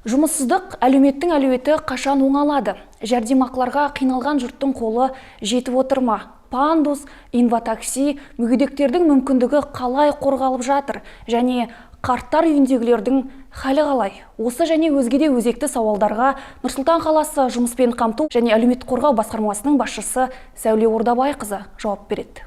Жұмыссыздық әлеуметтің әлеуеті қашан оңалады? Жәрдемақыларға қиналған жұрттың қолы жетіп отырма? Пандус, инватакси, мүгедектердің мүмкіндігі қалай қорғалып жатыр? Және қарттар үйіндегілердің халі қалай? Осы және өзге де өзекті сауалдарға Нұр Сұлтан қаласы жұмыспен қамту және әлеуметтік қорғау басқармасының басшысы Сәуле Ордабайқызы жауап береді.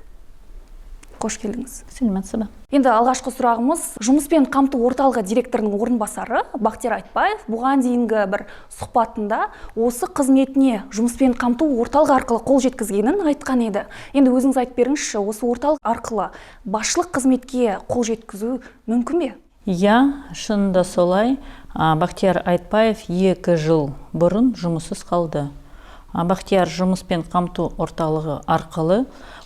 Қош келдіңіз. Сәлеметсіз бе? Енді алғашқы сұрағымыз, жұмыспен қамту орталығы директорының орынбасары Бақтияр Айтбаев бұған дейінгі бір сұхбатында осы қызметіне жұмыспен қамту орталығы арқылы қол жеткізгенін айтқан еді. Енді өзіңіз айтып беріңізші, осы орталық арқылы басшылық қызметке қол жеткізу мүмкін бе? Иә, шынында солай. Бақтияр Айтбаев 2 жыл бұрын жұмыссыз қалды. Бақтияр жұмыспен қамту орталығы арқылы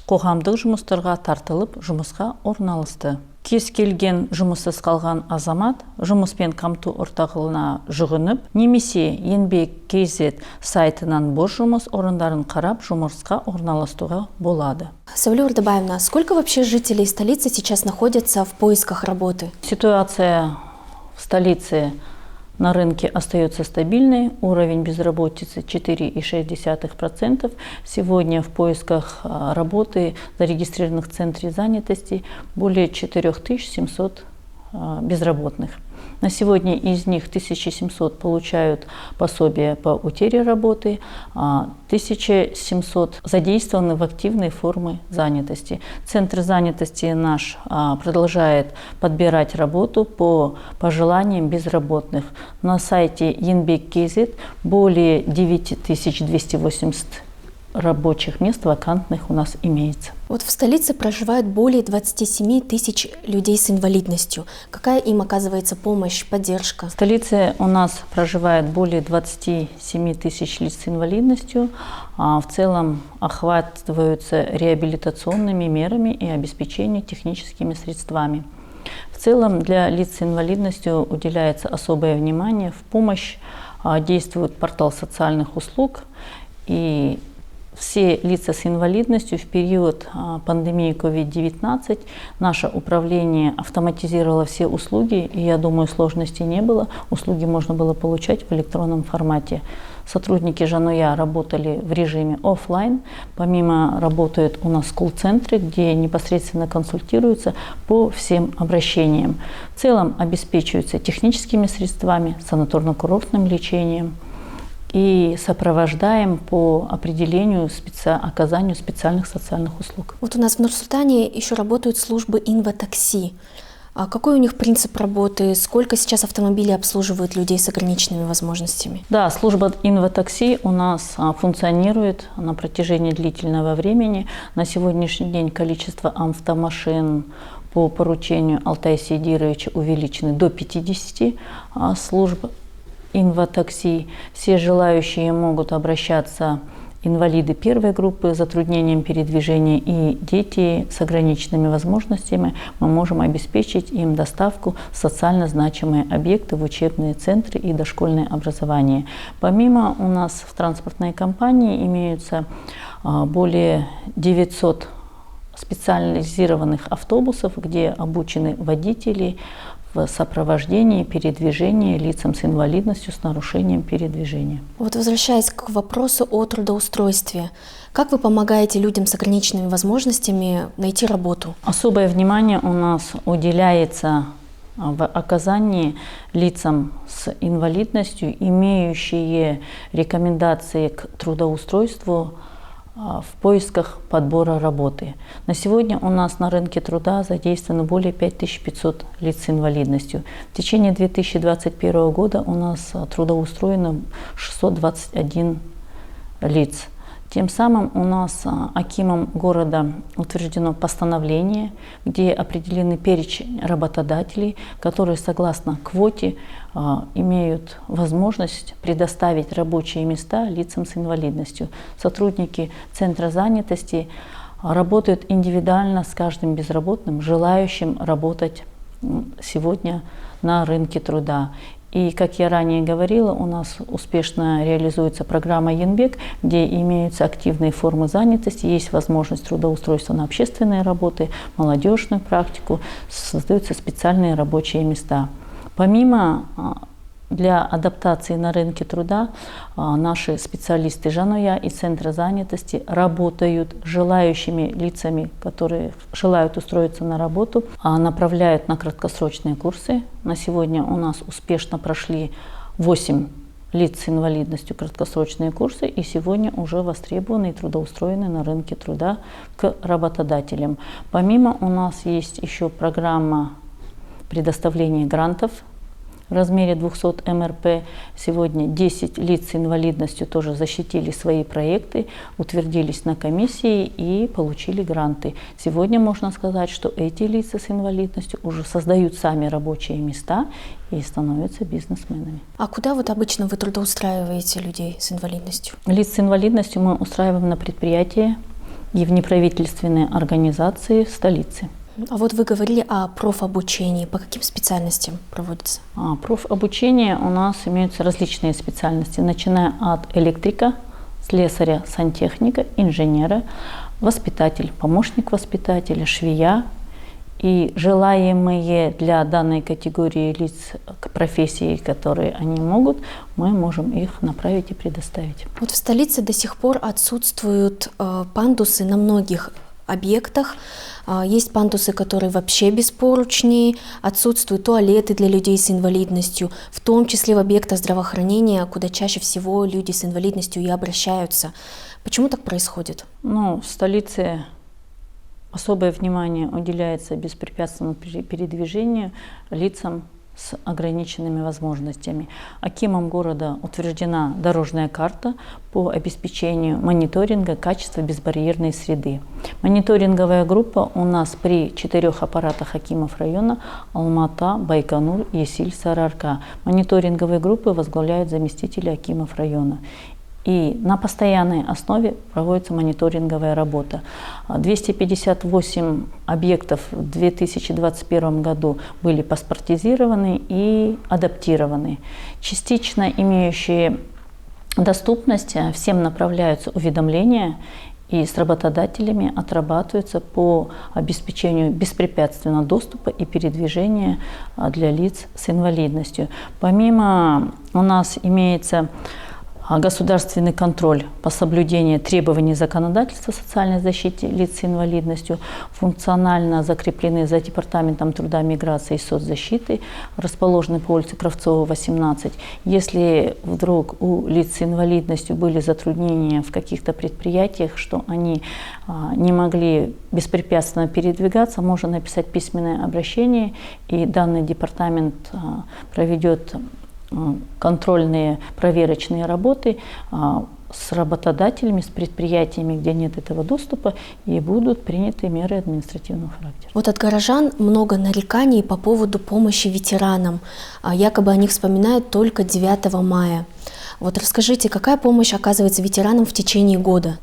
қоғамдық жұмыстарға тартылып, жұмысқа орналасты. Кез келген жұмыссыз қалған азамат жұмыспен қамту орталығына жүгініп, немесе Еңбек.kz сайтынан бос жұмыс орындарын қарап, жұмысқа орналастыруға болады. Сәуле Ордабаевна, сколько вообще жителей столицы сейчас находятся в поисках работы? Ситуация в столице на рынке остается стабильной, уровень безработицы 4,6%. Сегодня в поисках работы зарегистрированных в Центре занятости более 4700 безработных. На сегодня из них 1700 получают пособие по утере работы, 1700 задействованы в активной форме занятости. Центр занятости наш продолжает подбирать работу по пожеланиям безработных. На сайте Еңбек.kz более 9280 рабочих мест вакантных у нас имеется. Вот в столице проживает более 27 тысяч людей с инвалидностью. Какая им оказывается помощь, поддержка? В столице у нас проживает более 27 тысяч лиц с инвалидностью. В целом охватываются реабилитационными мерами и обеспечением техническими средствами. В целом для лиц с инвалидностью уделяется особое внимание. В помощь действует портал социальных услуг, и все лица с инвалидностью в период пандемии COVID-19 наше управление автоматизировало все услуги, и я думаю, сложностей не было. Услуги можно было получать в электронном формате. Сотрудники ЖАНУЯ работали в режиме офлайн. Помимо работают у нас колл-центры, где непосредственно консультируются по всем обращениям. В целом обеспечиваются техническими средствами, санаторно-курортным лечением и сопровождаем по определению оказанию специальных социальных услуг. Вот у нас в Нур-Султане еще работают службы инватакси. А какой у них принцип работы? Сколько сейчас автомобилей обслуживают людей с ограниченными возможностями? Да, служба инватакси у нас функционирует на протяжении длительного времени. На сегодняшний день количество автомашин по поручению Алтая Сидировича увеличено до 50 служб инватакси. Все желающие могут обращаться, инвалиды первой группы с затруднением передвижения и дети с ограниченными возможностями. Мы можем обеспечить им доставку в социально значимые объекты, в учебные центры и дошкольное образование. Помимо у нас в транспортной компании имеются более 900 специализированных автобусов, где обучены водители в сопровождении передвижения лицам с инвалидностью, с нарушением передвижения. Вот возвращаясь к вопросу о трудоустройстве, как вы помогаете людям с ограниченными возможностями найти работу? Особое внимание у нас уделяется в оказании лицам с инвалидностью, имеющие рекомендации к трудоустройству в поисках подбора работы. На сегодня у нас на рынке труда задействовано более 5500 лиц с инвалидностью. В течение 2021 года у нас трудоустроено 621 лиц. Тем самым у нас акимом города утверждено постановление, где определены перечень работодателей, которые согласно квоте имеют возможность предоставить рабочие места лицам с инвалидностью. Сотрудники Центра занятости работают индивидуально с каждым безработным, желающим работать сегодня на рынке труда. И, как я ранее говорила, у нас успешно реализуется программа Еңбек, где имеются активные формы занятости, есть возможность трудоустройства на общественные работы, молодежную практику, создаются специальные рабочие места. Помимо для адаптации на рынке труда наши специалисты Жануя и Центра занятости работают с желающими лицами, которые желают устроиться на работу, направляют на краткосрочные курсы. На сегодня у нас успешно прошли 8 лиц с инвалидностью краткосрочные курсы, и сегодня уже востребованы и трудоустроены на рынке труда к работодателям. Помимо у нас есть еще программа предоставления грантов в размере 200 МРП. Сегодня 10 лиц с инвалидностью тоже защитили свои проекты, утвердились на комиссии и получили гранты. Сегодня можно сказать, что эти лица с инвалидностью уже создают сами рабочие места и становятся бизнесменами. А куда вот обычно вы трудоустраиваете людей с инвалидностью? Лиц с инвалидностью мы устраиваем на предприятия и в неправительственные организации в столице. А вот вы говорили о профобучении. По каким специальностям проводится? Профобучение у нас имеются различные специальности, начиная от электрика, слесаря, сантехника, инженера, воспитатель, помощник воспитателя, швея. И желаемые для данной категории лиц к профессии, которые они могут, мы можем их направить и предоставить. Вот в столице до сих пор отсутствуют пандусы на многих объектах. Есть пандусы, которые вообще без поручней, отсутствуют туалеты для людей с инвалидностью, в том числе в объектах здравоохранения, куда чаще всего люди с инвалидностью и обращаются. Почему так происходит? В столице особое внимание уделяется беспрепятственному передвижению лицам с ограниченными возможностями. Акимом города утверждена дорожная карта по обеспечению мониторинга качества безбарьерной среды. Мониторинговая группа у нас при 4 аппаратах акимов района: Алмата, Байконур, Есиль, Сарыарка. Мониторинговые группы возглавляют заместители акимов района. И на постоянной основе проводится мониторинговая работа. 258 объектов в 2021 году были паспортизированы и адаптированы. Частично имеющие доступность всем направляются уведомления, и с работодателями отрабатываются по обеспечению беспрепятственного доступа и передвижения для лиц с инвалидностью. Помимо у нас имеется государственный контроль по соблюдению требований законодательства о социальной защите лиц с инвалидностью, функционально закреплены за Департаментом труда, миграции и соцзащиты, расположены по улице Кравцова, 18. Если вдруг у лиц с инвалидностью были затруднения в каких-то предприятиях, что они не могли беспрепятственно передвигаться, можно написать письменное обращение, и данный департамент проведет контрольные проверочные работы с работодателями, с предприятиями, где нет этого доступа, и будут приняты меры административного характера. Вот от горожан много нареканий по поводу помощи ветеранам. Якобы о них вспоминают только 9 мая. Вот расскажите, какая помощь оказывается ветеранам в течение года?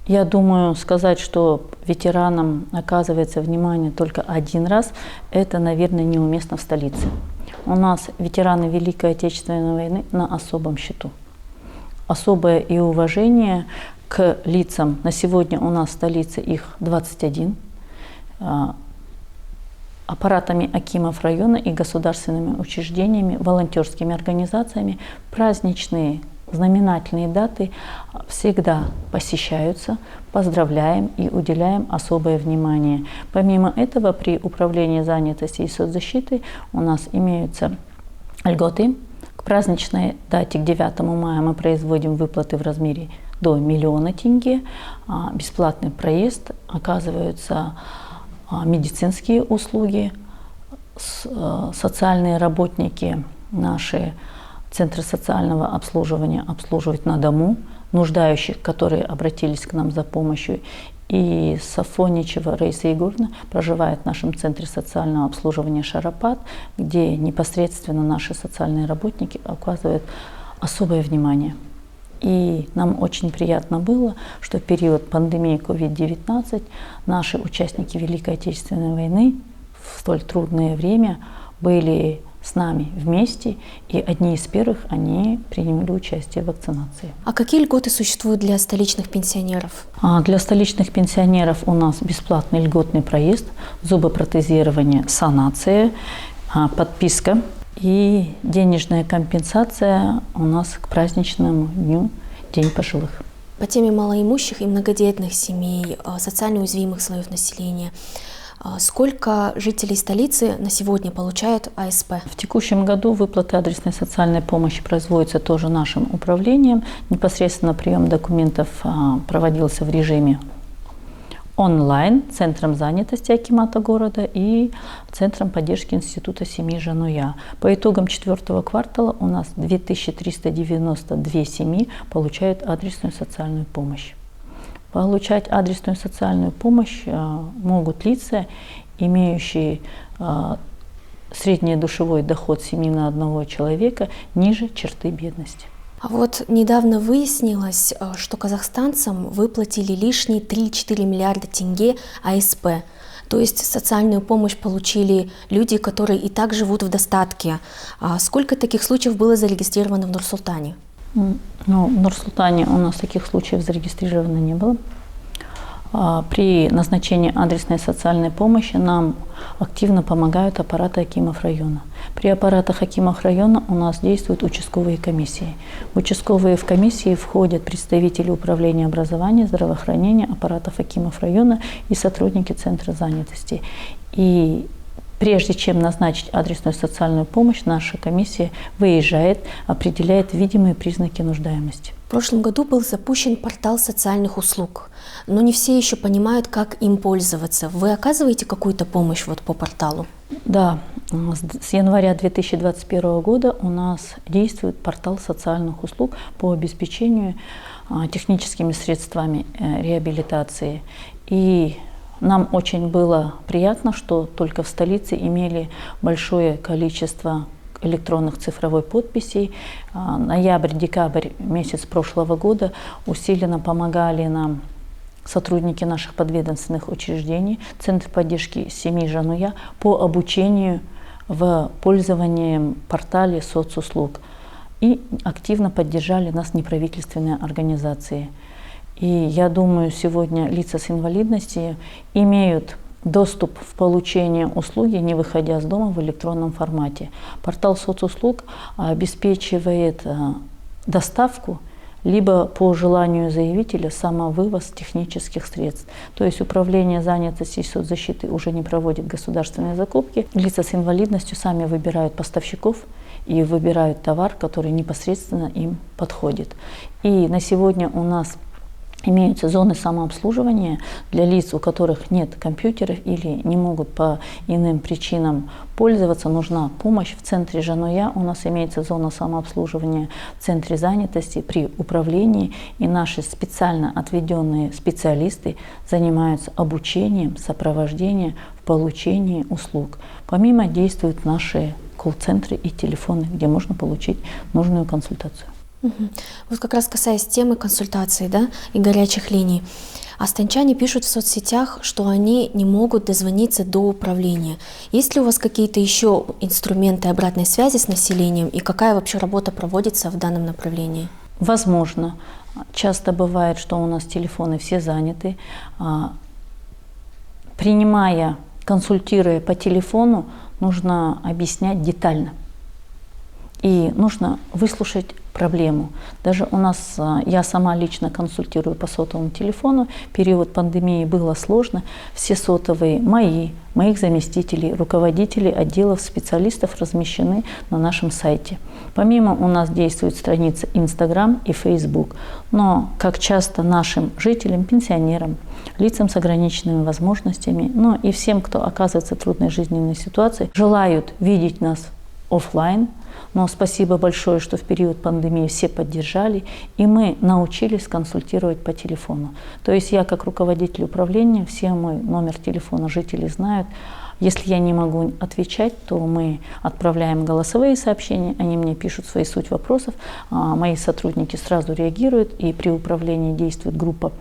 Я думаю, сказать, что ветеранам оказывается внимание только один раз, это, наверное, неуместно в столице. У нас ветераны Великой Отечественной войны на особом счету. Особое и уважение к лицам. На сегодня у нас в столице их 21. Аппаратами акимов района и государственными учреждениями, волонтерскими организациями праздничные знаменательные даты всегда посещаются, поздравляем и уделяем особое внимание. Помимо этого, при управлении занятости и соцзащиты у нас имеются льготы. К праздничной дате, к 9 мая, мы производим выплаты в размере до 1 миллиона тенге, бесплатный проезд, оказываются медицинские услуги, социальные работники наши Центры социального обслуживания обслуживают на дому нуждающих, которые обратились к нам за помощью. И Сафоничева Раиса Егоровна проживает в нашем Центре социального обслуживания «Шарапат», где непосредственно наши социальные работники оказывают особое внимание. И нам очень приятно было, что в период пандемии COVID-19 наши участники Великой Отечественной войны в столь трудное время были с нами вместе, и одни из первых они принимали участие в вакцинации. А какие льготы существуют для столичных пенсионеров? Для столичных пенсионеров у нас бесплатный льготный проезд, зубопротезирование, санация, подписка И денежная компенсация у нас к праздничному дню, День пожилых. По теме малоимущих и многодетных семей, социально уязвимых слоев населения, сколько жителей столицы на сегодня получают АСП? В текущем году выплаты адресной социальной помощи производятся тоже нашим управлением. Непосредственно прием документов проводился в режиме онлайн Центром занятости акимата города и Центром поддержки Института семьи Жануя. По итогам 4-го квартала у нас 2392 семьи получают адресную социальную помощь. Получать адресную социальную помощь могут лица, имеющие средний душевой доход семьи на одного человека ниже черты бедности. А вот недавно выяснилось, что казахстанцам выплатили лишние 3-4 миллиарда тенге АСП. То есть социальную помощь получили люди, которые и так живут в достатке. А сколько таких случаев было зарегистрировано в Нур-Султане? Ну, в Нур-Султане у нас таких случаев зарегистрировано не было. При назначении адресной социальной помощи нам активно помогают аппараты акимов района. При аппаратах акимов района у нас действуют участковые комиссии. В участковые комиссии входят представители управления образования, здравоохранения, аппаратов акимов района и сотрудники Центра занятости. И прежде чем назначить адресную социальную помощь, наша комиссия выезжает, определяет видимые признаки нуждаемости. В прошлом году был запущен портал социальных услуг, но не все еще понимают, как им пользоваться. Вы оказываете какую-то помощь вот по порталу? Да, с января 2021 года у нас действует портал социальных услуг по обеспечению техническими средствами реабилитации. И нам очень было приятно, что только в столице имели большое количество электронных цифровой подписей. Ноябрь-декабрь месяц прошлого года усиленно помогали нам сотрудники наших подведомственных учреждений, Центр поддержки семьи Жануя по обучению в пользовании портале соцуслуг. И активно поддержали нас неправительственные организации. И я думаю, сегодня лица с инвалидностью имеют доступ в получение услуги, не выходя из дома, в электронном формате. Портал соцуслуг обеспечивает доставку либо по желанию заявителя самовывоз технических средств. То есть управление занятости и соцзащиты уже не проводит государственные закупки. Лица с инвалидностью сами выбирают поставщиков и выбирают товар, который непосредственно им подходит. И на сегодня у нас имеются зоны самообслуживания для лиц, у которых нет компьютеров или не могут по иным причинам пользоваться. Нужна помощь. В Центре Жануя у нас имеется зона самообслуживания в Центре занятости при управлении. И наши специально отведенные специалисты занимаются обучением, сопровождением в получении услуг. Помимо действуют наши колл-центры и телефоны, где можно получить нужную консультацию. Вот как раз касаясь темы консультаций, да, и горячих линий, астанчане пишут в соцсетях, что они не могут дозвониться до управления. Есть ли у вас какие-то еще инструменты обратной связи с населением и какая вообще работа проводится в данном направлении? Возможно. Часто бывает, что у нас телефоны все заняты. Принимая, консультируя по телефону, нужно объяснять детально. И нужно выслушать проблему. Даже у нас, я сама лично консультирую по сотовому телефону. Период пандемии было сложно. Все сотовые моих заместителей, руководителей отделов, специалистов размещены на нашем сайте. Помимо у нас действует страница Instagram и Facebook. Но, как часто нашим жителям, пенсионерам, лицам с ограниченными возможностями, но и всем, кто оказывается в трудной жизненной ситуации, желают видеть нас офлайн. Но спасибо большое, что в период пандемии все поддержали, и мы научились консультировать по телефону. То есть я, как руководитель управления, все мой номер телефона жители знают. Если я не могу отвечать, то мы отправляем голосовые сообщения, они мне пишут свои суть вопросов, мои сотрудники сразу реагируют, и при управлении действует группа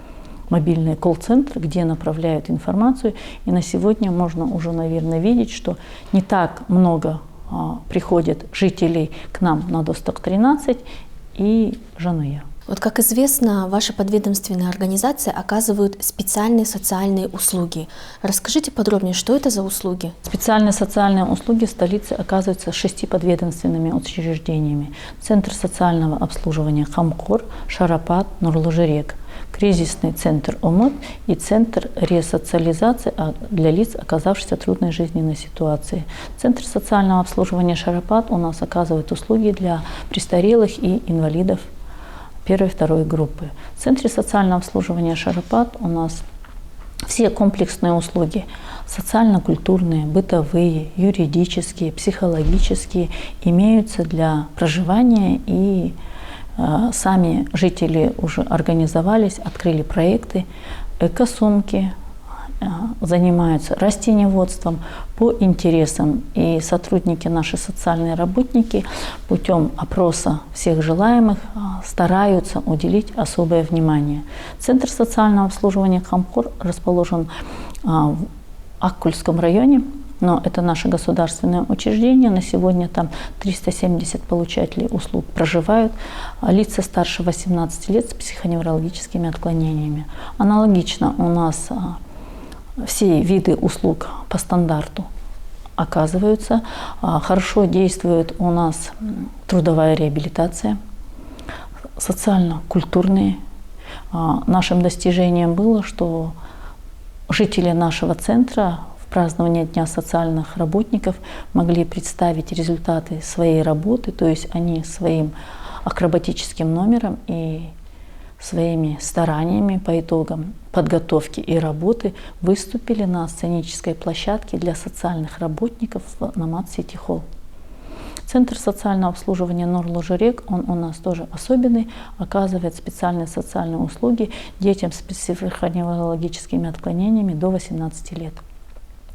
мобильный колл-центр, где направляют информацию. И на сегодня можно уже, наверное, видеть, что не так много приходят жителей к нам на Досток 13 и Жануя. Вот как известно, ваши подведомственные организации оказывают специальные социальные услуги. Расскажите подробнее, что это за услуги? Специальные социальные услуги в столице оказываются 6 подведомственными учреждениями. Центр социального обслуживания Хамкор, Шарапат, Нурлы-Жирек, кризисный центр ОМОД и центр ресоциализации для лиц, оказавшихся в трудной жизненной ситуации. Центр социального обслуживания Шарапат у нас оказывает услуги для престарелых и инвалидов первой и второй группы. В Центре социального обслуживания Шарапат у нас все комплексные услуги, социально-культурные, бытовые, юридические, психологические, имеются для проживания, и сами жители уже организовались, открыли проекты, экосумки, занимаются растениеводством по интересам. И сотрудники, наши социальные работники, путем опроса всех желаемых стараются уделить особое внимание. Центр социального обслуживания Хамкор расположен в Аккульском районе, но это наше государственное учреждение. На сегодня там 370 получателей услуг проживают, лица старше 18 лет с психоневрологическими отклонениями. Аналогично у нас все виды услуг по стандарту оказываются. Хорошо действует у нас трудовая реабилитация, социально-культурные. Нашим достижением было, что жители нашего центра в праздновании Дня социальных работников могли представить результаты своей работы, то есть они своим акробатическим номером и своими стараниями по итогам подготовки и работы выступили на сценической площадке для социальных работников в Намат-Сити Холл. Центр социального обслуживания Нурлы-Жирек, он у нас тоже особенный, оказывает специальные социальные услуги детям с психоневрологическими отклонениями до 18 лет.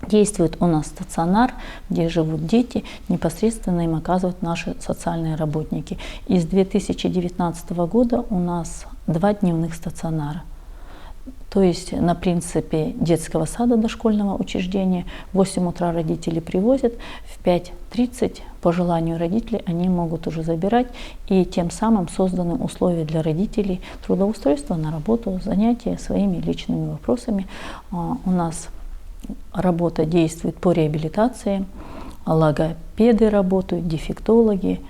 Действует у нас стационар, где живут дети, непосредственно им оказывают наши социальные работники. И с 2019 года у нас 2 дневных стационара. То есть на принципе детского сада дошкольного учреждения в 8 утра родители привозят, в 5:30 по желанию родителей они могут уже забирать, и тем самым созданы условия для родителей трудоустройства на работу, занятия своими личными вопросами. У нас работа действует по реабилитации, логопеды работают, дефектологи,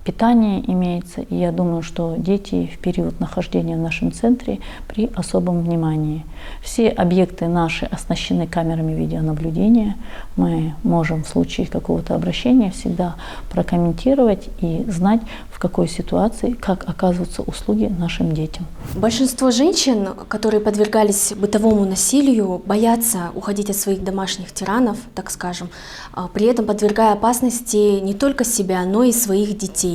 питание имеется. И я думаю, что дети в период нахождения в нашем центре при особом внимании. Все объекты наши оснащены камерами видеонаблюдения. Мы можем в случае какого-то обращения всегда прокомментировать и знать, в какой ситуации, как оказываются услуги нашим детям. Большинство женщин, которые подвергались бытовому насилию, боятся уходить от своих домашних тиранов, так скажем, при этом подвергая опасности не только себя, но и своих детей.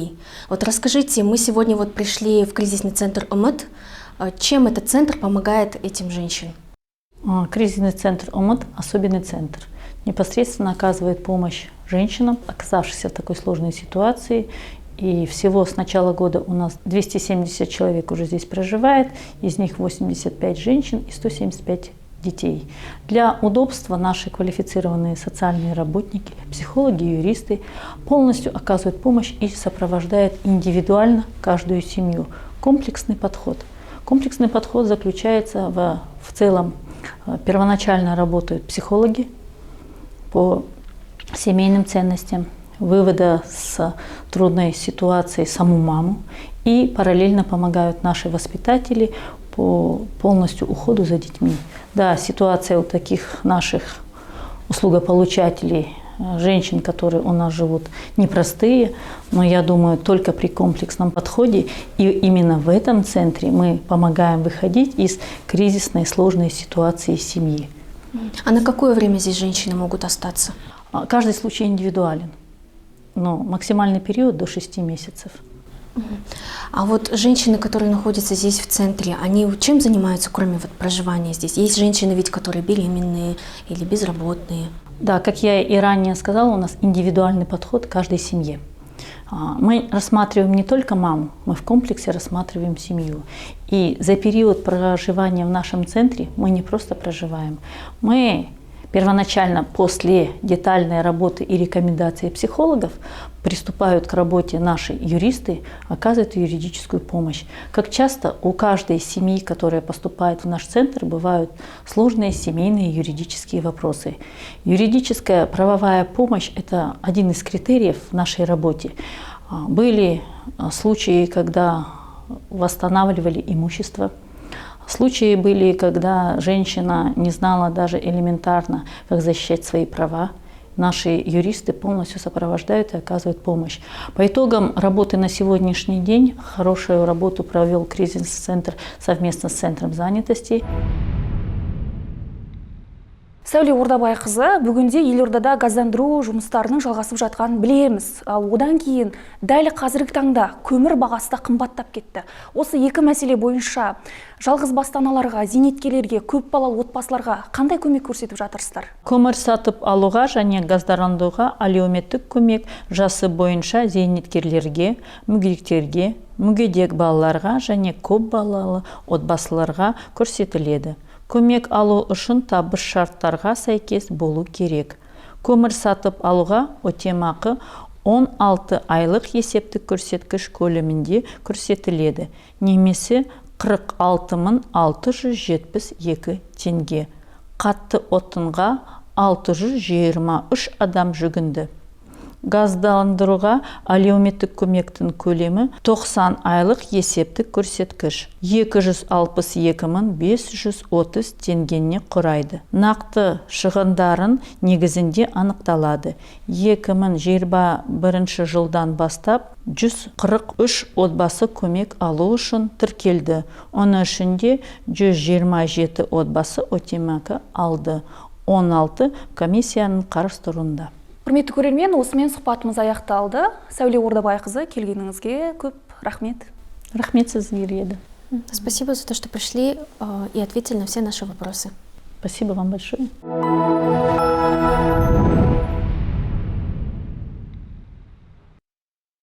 Вот расскажите, мы сегодня пришли в кризисный центр ОМОД. Чем этот центр помогает этим женщинам? Кризисный центр ОМОД – особенный центр. Непосредственно оказывает помощь женщинам, оказавшимся в такой сложной ситуации. И всего с начала года у нас 270 человек уже здесь проживает, из них 85 женщин и 175 детей. Для удобства наши квалифицированные социальные работники, психологи, юристы полностью оказывают помощь и сопровождают индивидуально каждую семью. Комплексный подход. Комплексный подход заключается в целом, первоначально работают психологи по семейным ценностям, вывода с трудной ситуации саму маму, и параллельно помогают наши воспитатели по полностью уходу за детьми. Да, ситуация у таких наших услугополучателей, женщин, которые у нас живут, непростые, но я думаю, только при комплексном подходе, и именно в этом центре мы помогаем выходить из кризисной сложной ситуации семьи. А на какое время здесь женщины могут остаться? Каждый случай индивидуален, но максимальный период до 6 месяцев. А вот женщины, которые находятся здесь в центре, они чем занимаются, кроме проживания здесь? Есть женщины ведь, которые беременные или безработные. Да, как я и ранее сказала, у нас индивидуальный подход к каждой семье. Мы рассматриваем не только маму, мы в комплексе рассматриваем семью. И за период проживания в нашем центре мы не просто проживаем, мы Первоначально, после детальной работы и рекомендаций психологов, приступают к работе наши юристы, оказывают юридическую помощь. Как часто у каждой семьи, которая поступает в наш центр, бывают сложные семейные юридические вопросы. Юридическая правовая помощь – это один из критериев в нашей работе. Были случаи, когда восстанавливали имущество. Случаи были, когда женщина не знала даже элементарно, как защищать свои права. Наши юристы полностью сопровождают и оказывают помощь. По итогам работы на сегодняшний день хорошую работу провел кризис-центр совместно с Центром занятости. Сәуле Ордабайқызы, бүгінде елордада газдандыру жұмыстарының жалғасып жатқанын білеміз. Ал одан кейін дәл қазіргі таңда көмір бағасы да қымбаттап кетті. Осы екі мәселе бойынша жалғыз баспаналарға, зейнеткерлерге, көп балалы отбасыларға қандай көмек көрсетіп жатырсыздар? Көмір сатып алуға және газдандыруға әлеуметтік көмек жасы бойынша зейнеткерлерге, мүгедектерге, мүгедек балаларға және көп балалы отбасыларға көрсетіледі. Көмек алу үшін табыс шарттарға сәйкес болу керек. Көмір сатып алуға өтемақы 16 айлық есептік көрсеткіш көлемінде көрсетіледі, немесе 46.672 теңге. Қатты отынға 623 адам жүгінді. Газдандыруға әлеуметтік көмектің көлемі 90 айлық есептік көрсеткіш 262.530 теңгені құрайды. Нақты шығындарын негізінде анықталады. 2021 жылдан бастап 143 отбасы көмек алу үшін тіркелді. Оның ішінде 127 отбасы өтемақы алды. 16 комиссияның қарастыруында. Құрметті көрермен, осымен сұхбатымыз аяқталды. Сәуле Ордабайқызы, келгеніңізге көп рахмет. Рахмет сізге. Спасибо за то, что пришли и ответили на все наши вопросы. Спасибо вам большое.